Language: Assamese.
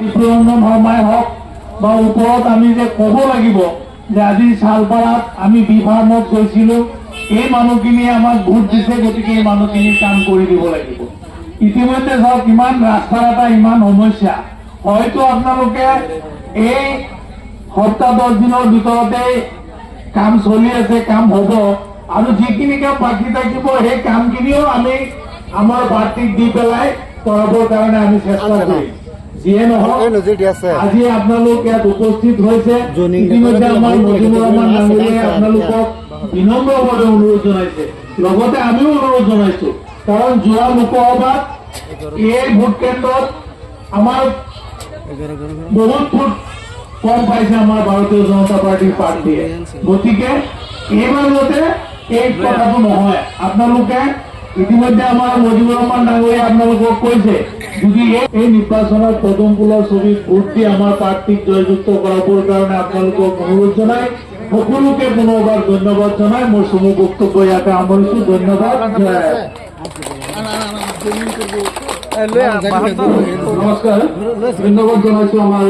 ধৰ্মাই হওক বা ওপৰত আমি যে ক'ব লাগিব যে আজি শালপাৰাত আমি বি ফাৰ্মত গৈছিলো, এই মানুহখিনিয়ে আমাক ভোট দিছে, গতিকে এই মানুহখিনি কাম কৰি দিব লাগিব। ইতিমধ্যে চাওক ইমান ৰাস্তাৰ এটা ইমান সমস্যা, হয়তো আপোনালোকে এই সপ্তাহ 10 দিনৰ ভিতৰতে কাম চলি আছে, কাম হ'ব, আৰু যিখিনি কাম বাকী থাকিব সেই কামখিনিও আমি আমাৰ পাৰ্টিক দি পেলাই কৰাবৰ কাৰণে আমি চেষ্টা কৰিম। যিয়ে নহওক আজি আপোনালোক ইয়াত উপস্থিত হৈছে, ইতিমধ্যে আমাৰ মজিবুৰ ৰহমান ডাঙৰীয়াই আপোনালোকক বিনম্ৰভাৱে অনুৰোধ জনাইছে, লগতে আমিও অনুৰোধ জনাইছো, কাৰণ যোৱা লোকসভাত এই ভোট কেন্দ্ৰত আমাৰ বহুত ভোট কম পাইছে আমাৰ ভাৰতীয় জনতা পাৰ্টিৰ প্ৰাৰ্থীয়ে। গতিকে এইবাৰ যাতে এই কথাটো নহয়, আপোনালোকে ইতিমধ্যে আমাৰ মজিবুৰ ৰহমান ডাঙৰীয়াই আপোনালোকক কৈছে, যদি এই নিৰ্বাচনত পদুম ফুলৰ ছবিত ভোট দি আমাৰ প্ৰাৰ্থীক জয়যুক্ত কৰাবৰ কাৰণে আপোনালোকক অনুৰোধ জনাই সকলোকে পুনৰবাৰ ধন্যবাদ জনাই মোৰ চমু বক্তব্য ইয়াতে সামৰিছো। ধন্যবাদ। নমস্কাৰ, ধন্যবাদ জনাইছো আমাৰ